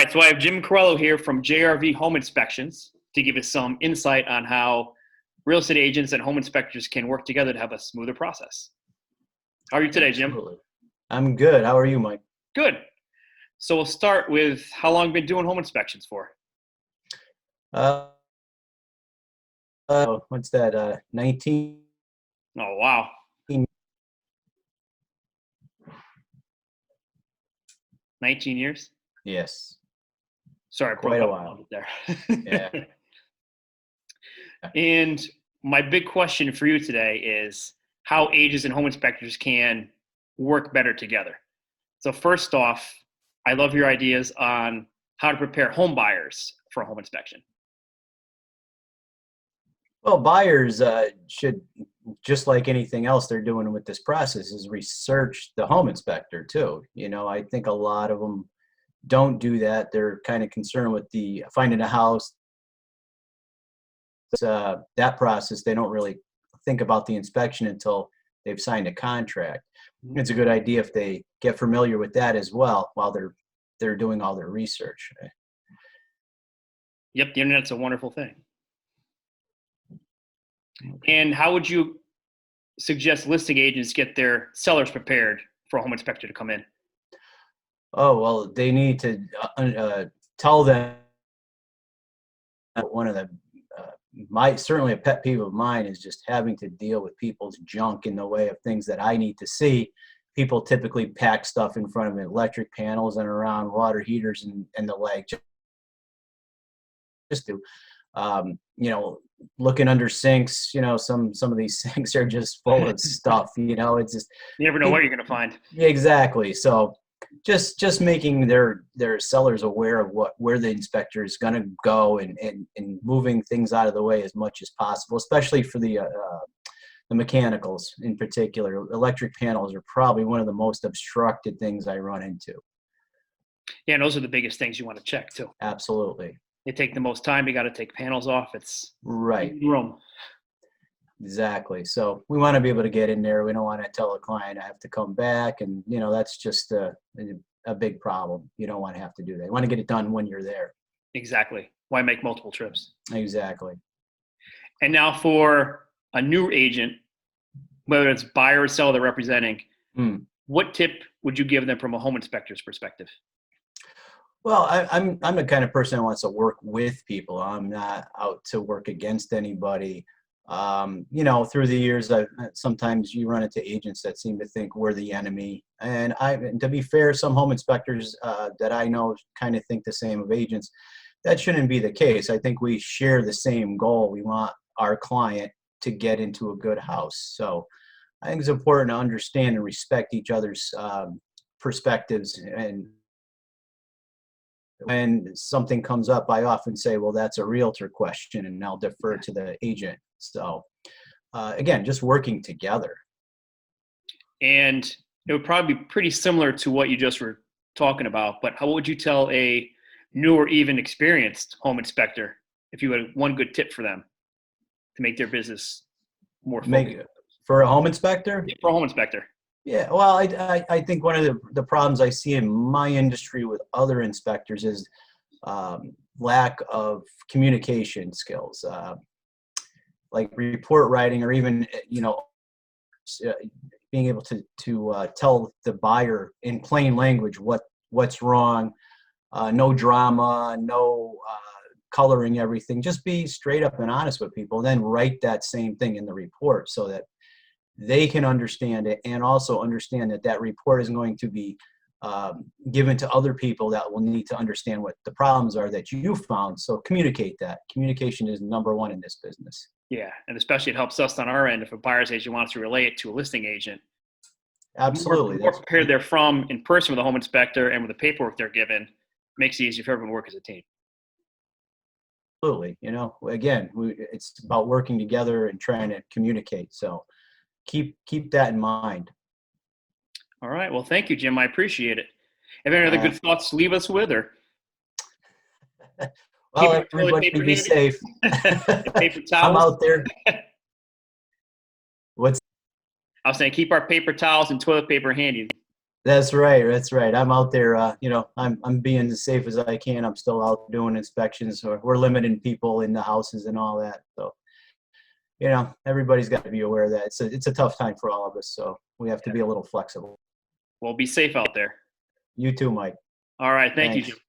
right, so I have Jim Corello here from JRV Home Inspections to give us some insight on how real estate agents and home inspectors can work together to have a smoother process. How are you today, Jim? Absolutely. I'm good. How are you, Mike? Good. So we'll start with how long you've been doing home inspections for? Uh, what's that? 19. Oh, wow. 19 years? Yes. Sorry, I broke Quite a up a while. little bit Yeah. there. And my big question for you today is how agents and home inspectors can work better together. So first off, I love your ideas on how to prepare home buyers for a home inspection. Well, buyers should, just like anything else they're doing with this process, is research the home inspector too. I think a lot of them don't do that. They're kind of concerned with the finding a house. That process, they don't really think about the inspection until they've signed a contract. It's a good idea if they get familiar with that as well while they're doing all their research. Yep, the internet's a wonderful thing. And how would you suggest listing agents get their sellers prepared for a home inspector to come in? Oh, well, they need to tell them. One of the certainly a pet peeve of mine is just having to deal with people's junk in the way of things that I need to see. People typically pack stuff in front of electric panels and around water heaters and the like. Just to, looking under sinks. Some of these sinks are just full of stuff. It's just You never know what you're going to find. exactly. So just making their sellers aware of where the inspector is going to go and moving things out of the way as much as possible, especially for the mechanicals in particular. Electric panels are probably one of the most obstructed things I run into. Yeah, and those are the biggest things you want to check too. Absolutely. They take the most time. You got to take panels off. It's right. Room. Exactly. So we want to be able to get in there. We don't want to tell a client I have to come back, and that's just a big problem. You don't want to have to do that. You want to get it done when you're there. Exactly. Why make multiple trips? Exactly. And now for a new agent, whether it's buyer or seller they're representing, what tip would you give them from a home inspector's perspective? Well, I'm the kind of person that wants to work with people. I'm not out to work against anybody. Through the years, sometimes you run into agents that seem to think we're the enemy. And to be fair, some home inspectors that I know kind of think the same of agents. That shouldn't be the case. I think we share the same goal. We want our client to get into a good house. So I think it's important to understand and respect each other's perspectives. And when something comes up, I often say, well, that's a realtor question, and I'll defer to the agent. So again, just working together. And it would probably be pretty similar to what you just were talking about, but how would you tell a new or even experienced home inspector if you had one good tip for them to make their business more focused? For a home inspector? Yeah, for a home inspector. Yeah, well, I think one of the problems I see in my industry with other inspectors is lack of communication skills, like report writing, or even being able to tell the buyer in plain language what's wrong. No drama, no coloring everything. Just be straight up and honest with people, and then write that same thing in the report so that they can understand it, and also understand that report is going to be given to other people that will need to understand what the problems are that you found. So communicate that. Communication is number one in this business. Yeah, and especially it helps us on our end if a buyer's agent wants to relay it to a listing agent. Absolutely. The more prepared they're from in person with a home inspector and with the paperwork they're given, makes it easier for everyone to work as a team. Absolutely. Again, it's about working together and trying to communicate. So keep that in mind. All right. Well, thank you, Jim. I appreciate it. Have any other good thoughts to leave us with, or? Well, everybody be safe. Paper towels. I'm out there. I was saying keep our paper towels and toilet paper handy. That's right. That's right. I'm out there. I'm being as safe as I can. I'm still out doing inspections. Or we're limiting people in the houses and all that. So everybody's got to be aware of that. It's a tough time for all of us. So we have to be a little flexible. Well, be safe out there. You too, Mike. All right. Thank you, Thanks. Jim.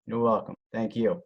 You're welcome. Thank you.